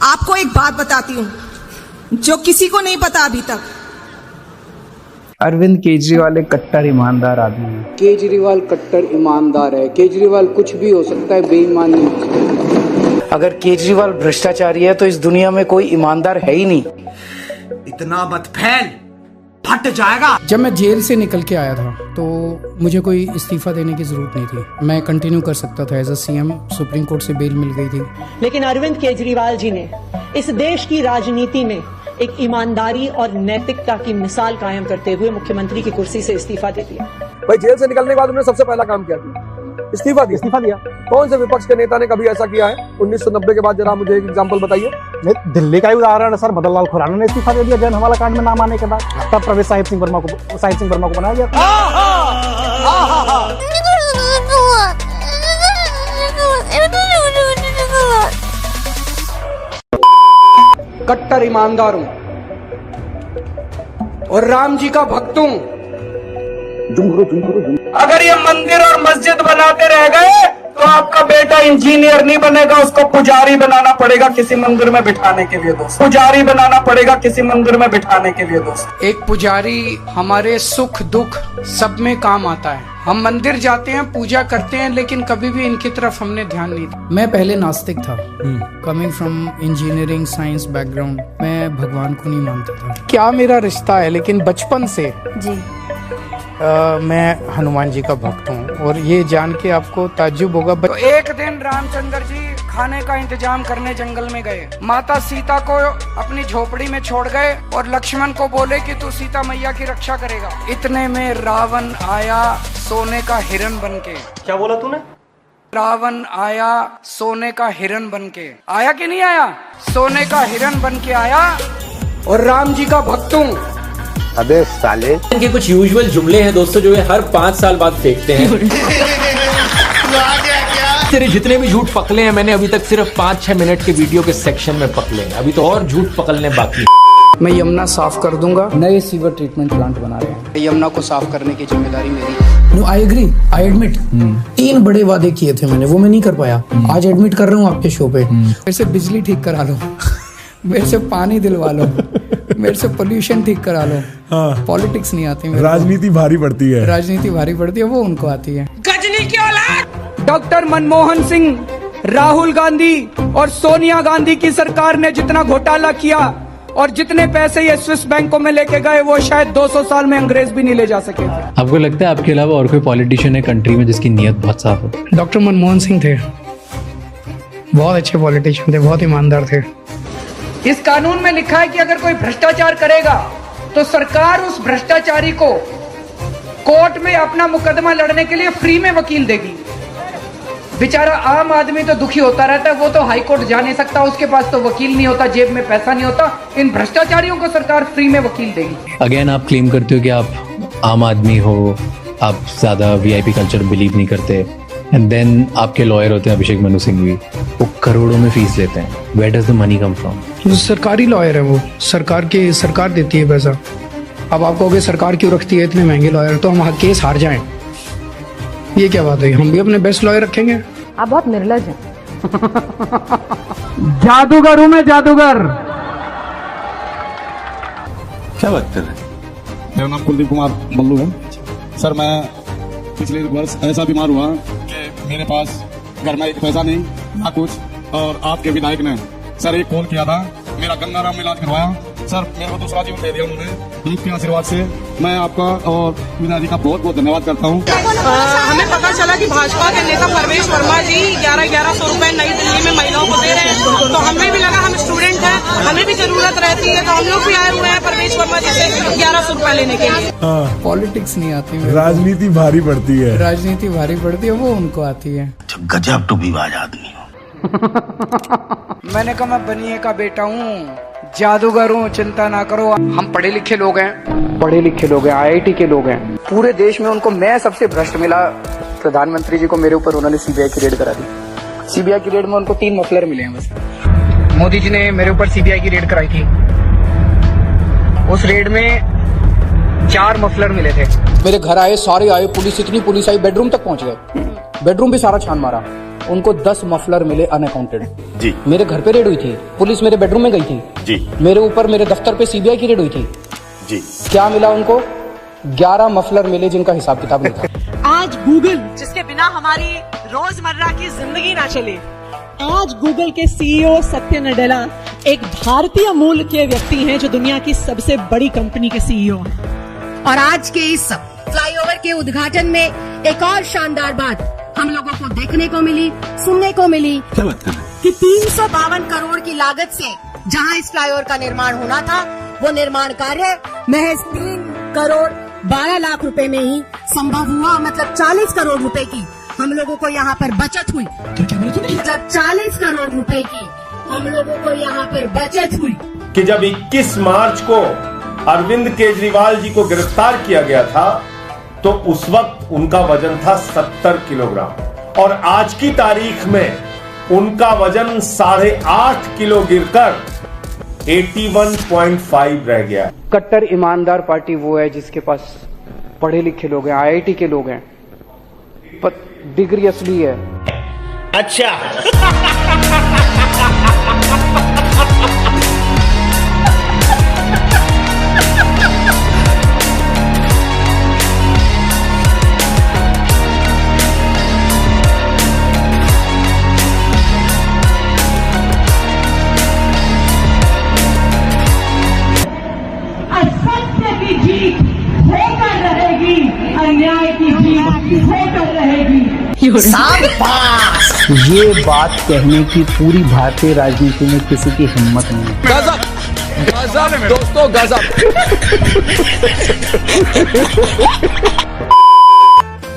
आपको एक बात बताती हूँ जो किसी को नहीं पता अभी तक। अरविंद केजरीवाल एक कट्टर ईमानदार आदमी है। केजरीवाल कट्टर ईमानदार है। केजरीवाल कुछ भी हो सकता है, बेईमान नहीं हो सकता। अगर केजरीवाल भ्रष्टाचारी है तो इस दुनिया में कोई ईमानदार है ही नहीं। इतना मत फैल, फट जाएगा। जब मैं जेल से निकल के आया था तो मुझे कोई इस्तीफा देने की जरूरत नहीं थी। मैं कंटिन्यू कर सकता था as a CM. Supreme Court से बेल मिल गई थी। लेकिन अरविंद केजरीवाल जी ने इस देश की राजनीति में एक ईमानदारी और नैतिकता की मिसाल कायम करते हुए मुख्यमंत्री की कुर्सी से इस्तीफा दे दिया। भाई जेल से निकलने के बाद उन्होंने सबसे पहला काम किया था इस्तीफा दिया। कौन से विपक्ष के नेता ने कभी ऐसा किया है 1990 के बाद? जरा मुझे एक एग्जांपल बताइए। दिल्ली का ही उदाहरण है सर, मदन लाल खुराना ने इस्तीफा दे दिया जन हवाला कांड में नाम आने के बाद। तब प्रवेश साहिब सिंह वर्मा को बनाया गया था। कट्टर ईमानदार हूं और राम जी का भक्त हूं। अगर ये मंदिर और मस्जिद बनाते रह गए तो आपका बेटा इंजीनियर नहीं बनेगा, उसको पुजारी बनाना पड़ेगा किसी मंदिर में बिठाने के लिए दोस्त। पुजारी बनाना पड़ेगा किसी मंदिर में बिठाने के लिए दोस्त। एक पुजारी हमारे सुख दुख सब में काम आता है। हम मंदिर जाते हैं, पूजा करते हैं, लेकिन कभी भी इनकी तरफ हमने ध्यान नहीं दिया। मैं पहले नास्तिक था, coming from engineering science background. मैं भगवान को नहीं मानता था। क्या मेरा रिश्ता है, लेकिन बचपन से जी मैं हनुमान जी का भक्त हूँ। और ये जान के आपको ताज्जुब होगा, तो एक दिन रामचंद्र जी खाने का इंतजाम करने जंगल में गए। माता सीता को अपनी झोपड़ी में छोड़ गए और लक्ष्मण को बोले कि तू सीता मैया की रक्षा करेगा। इतने में रावण आया सोने का हिरण बनके। क्या बोला तूने? रावण आया सोने का हिरण बनके। आया कि नहीं आया? सोने का हिरण बनके आया। और राम जी का भक्त हूं। अबे साले, इनके कुछ यूजुअल जुमले हैं दोस्तों जो ये हर 5 साल बाद फेंकते हैं। तेरे जितने भी झूठ पकड़े हैं मैंने अभी तक सिर्फ 5-6 मिनट के वीडियो के सेक्शन में पकड़े हैं। अभी तो और झूठ पकड़ने बाकी। मैं यमुना साफ कर दूंगा। नए सीवर ट्रीटमेंट प्लांट बना रहे हैं। यमुना को साफ करने की जिम्मेदारी मेरी। No I agree, I admit. 3 बड़े वादे किए थे मैंने, वो मैं नहीं कर पाया। आज एडमिट कर रहा हूँ आपके शो पे। मेरे से बिजली ठीक करा लो, मेरे से पानी दिलवा लो, मेरे से पोल्यूशन ठीक करा लो। हाँ। पॉलिटिक्स नहीं आती। राजनीति भारी पड़ती है। राजनीति भारी पड़ती है, वो उनको आती है। गजनी की औलाद। डॉक्टर मनमोहन सिंह, राहुल गांधी और सोनिया गांधी की सरकार ने जितना घोटाला किया और जितने पैसे ये स्विस बैंकों में लेके गए, वो शायद 200 साल में अंग्रेज भी नहीं ले जा सके थे। आपको लगता है आपके अलावा और कोई पॉलिटिशियन है कंट्री में जिसकी नीयत बहुत साफ हो? डॉक्टर मनमोहन सिंह थे, बहुत अच्छे पॉलिटिशियन थे, बहुत ईमानदार थे। इस कानून में लिखा है कि अगर कोई भ्रष्टाचार करेगा तो सरकार उस भ्रष्टाचारी को कोर्ट में अपना मुकदमा लड़ने के लिए फ्री में वकील देगी। बेचारा आम आदमी तो दुखी होता रहता है, वो तो हाई कोर्ट जा नहीं सकता, उसके पास तो वकील नहीं होता, जेब में पैसा नहीं होता। इन भ्रष्टाचारियों को सरकार फ्री में वकील देगी। अगेन आप क्लेम करते हो कि आप आम आदमी हो, आप ज्यादा वीआईपी कल्चर बिलीव नहीं करते, एंड देन आपके लॉयर होते हैं अभिषेक मनु सिंघवी, वो करोड़ों में फीस लेते हैं। Where does the money come from? सरकारी लॉयर है वो, सरकार देती है पैसा। अब आप कहोगे सरकार क्यों रखती है इतने महंगे लॉयर, तो हम केस हार जाएं, ये क्या बात है? हम भी अपने बेस्ट लॉयर रखेंगे। आप बहुत निर्लज हैं। जादूगर हूं मैं, जादूगर। क्या बात कर रहे हैं? मेरा नाम कुलदीप कुमार मल्लू है सर। मैं पिछले वर्ष ऐसा बीमार हुआ कि मेरे पास घर में एक पैसा नहीं ना कुछ, और आपके विधायक ने सर एक कॉल किया था, मेरा गंगाराम में इलाज करवाया सर, मेरे को दूसरा जीवन दे दिया उन्होंने। आपके आशीर्वाद से मैं आपका और विधायक का बहुत बहुत धन्यवाद करता हूँ। हमें पता चला कि भाजपा के नेता परवेश वर्मा जी 1100 रुपए नई दिल्ली में महिलाओं को दे रहे हैं, तो हमें भी लगा, हम स्टूडेंट हैं, हमें भी जरूरत रहती है, तो हम लोग भी आए हुए हैं परवेश वर्मा जी से 1100 रुपए लेने के लिए। पॉलिटिक्स नहीं आती, राजनीति भारी पड़ती है। राजनीति भारी पड़ती है, वो उनको आती है। गजब टूबीबाज आदमी हो। मैंने कहा मैं बनिए का बेटा हूँ, जादूगर हूँ, चिंता ना करो। हम पढ़े लिखे लोग हैं, IIT के लोग हैं। पूरे देश में उनको मैं सबसे भ्रष्ट मिला। प्रधानमंत्री जी को मेरे ऊपर उन्होंने सीबीआई की रेड करा दी। सीबीआई की रेड में उनको 3 मफलर मिले हैं बस। मोदी जी ने मेरे ऊपर सीबीआई की रेड कराई थी, उस रेड में 4 मफलर मिले थे। मेरे घर आए, सारे आए, पुलिस, इतनी पुलिस आई, बेडरूम तक पहुंच गए, बेडरूम भी सारा छान मारा। उनको 10 मफलर मिले अनअकाउंटेड जी। मेरे घर पे रेड हुई थी, पुलिस मेरे बेडरूम में गई थी जी। मेरे ऊपर मेरे दफ्तर पे सीबीआई की रेड हुई थी जी। क्या मिला उनको? 11 मफलर मिले जिनका हिसाब किताब नहीं था। आज गूगल, जिसके बिना हमारी रोजमर्रा की जिंदगी ना चले, आज गूगल के सीईओ सत्य नडेला एक भारतीय मूल के व्यक्ति हैं जो दुनिया की सबसे बड़ी कंपनी के सीईओ हैं। और आज के इस फ्लाईओवर के उद्घाटन में एक और शानदार बात हम लोगों को देखने को मिली, सुनने को मिली कि 352 करोड़ की लागत से जहां इस फ्लाईओवर का निर्माण होना था, वो निर्माण कार्य महज 3 करोड़ 12 लाख रुपए में ही संभव हुआ। मतलब 40 करोड़ रुपए की हम लोगों को यहाँ पर बचत हुई। मतलब 40 करोड़ रुपए की हम लोगों को यहाँ पर बचत हुई। कि जब 21 मार्च को अरविंद केजरीवाल जी को गिरफ्तार किया गया था तो उस वक्त उनका वजन था 70 किलोग्राम और आज की तारीख में उनका वजन 8.5 किलो गिरकर 81.5 रह गया। कट्टर ईमानदार पार्टी वो है जिसके पास पढ़े लिखे लोग हैं, IIT के लोग हैं, पर डिग्री असली है। अच्छा। असत्य की जीत होकर रहेगी, अन्याय की जीत होकर रहेगी। ये बात कहने की पूरी भारतीय राजनीति में किसी की हिम्मत नहीं है। गजब, गजब दोस्तों, गजब।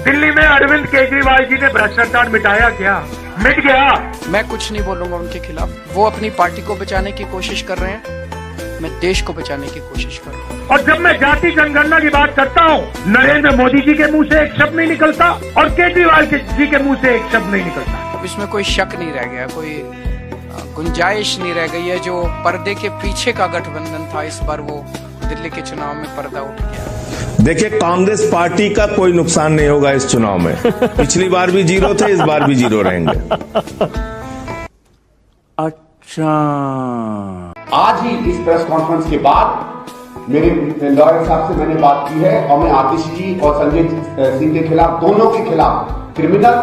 दिल्ली में अरविंद केजरीवाल जी ने भ्रष्टाचार मिटाया क्या? मिट गया। मैं कुछ नहीं बोलूंगा उनके खिलाफ। वो अपनी पार्टी को बचाने की कोशिश कर रहे हैं, मैं देश को बचाने की कोशिश कर रहा हूँ। और जब मैं जाति जनगणना की बात करता हूँ, नरेंद्र मोदी जी के मुंह से एक शब्द नहीं निकलता और केजरीवाल जी के मुंह से एक शब्द नहीं निकलता। इसमें कोई शक नहीं रह गया, कोई गुंजाइश नहीं रह गई है। जो पर्दे के पीछे का गठबंधन था, इस बार वो दिल्ली के चुनाव में पर्दा उठ गया। देखिए, कांग्रेस पार्टी का कोई नुकसान नहीं होगा इस चुनाव में। पिछली बार भी 0 थे, इस बार भी 0 रहेंगे। अच्छा। आज ही इस प्रेस कॉन्फ्रेंस के बाद मेरे लॉयर साहब से मैंने बात की है और मैं आतिश जी और संजय सिंह के खिलाफ, दोनों के खिलाफ क्रिमिनल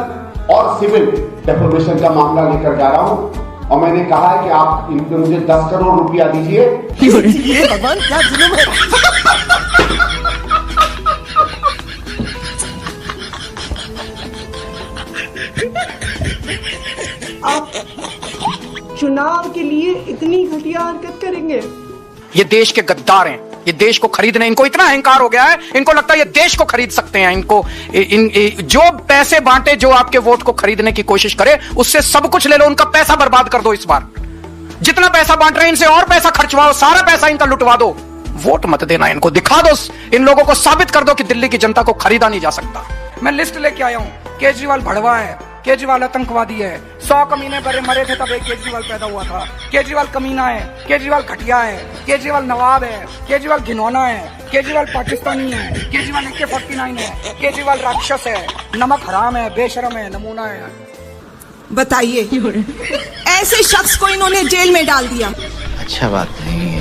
और सिविल डेफोमेशन का मामला लेकर जा रहा हूं और मैंने कहा है कि आप इनको मुझे 10 करोड़ रुपया दीजिए। ये भगवान क्या जुल्म है। आप चुनाव के लिए इतनी घटिया हरकत करेंगे? ये देश के गद्दार हैं, ये देश को खरीदने, इनको इतना अहंकार हो गया है, इनको लगता है ये देश को खरीद सकते हैं। इनको जो पैसे बांटे, जो आपके वोट को खरीदने की कोशिश करे, उससे सब कुछ ले लो, उनका पैसा बर्बाद कर दो। इस बार जितना पैसा बांट रहे हैं, इनसे और पैसा खर्चवाओ, सारा पैसा इनका लुटवा दो। वोट मत देना इनको, दिखा दो, इन लोगों को साबित कर दो कि दिल्ली की जनता को खरीदा नहीं जा सकता। मैं लिस्ट लेके आया हूं। केजरीवाल भड़वा है, केजरीवाल आतंकवादी है, 100 कमीने मरे थे तब एक केजरीवाल पैदा हुआ था। केजरीवाल कमीना है, केजरीवाल घटिया है, केजरीवाल नवाब है, केजरीवाल घिनौना है, केजरीवाल पाकिस्तानी है, केजरीवाल AK-49 है, केजरीवाल राक्षस है, नमक हराम है, बेशरम है, नमूना है। बताइए, ऐसे शख्स को इन्होंने जेल में डाल दिया। अच्छा बात नहीं है।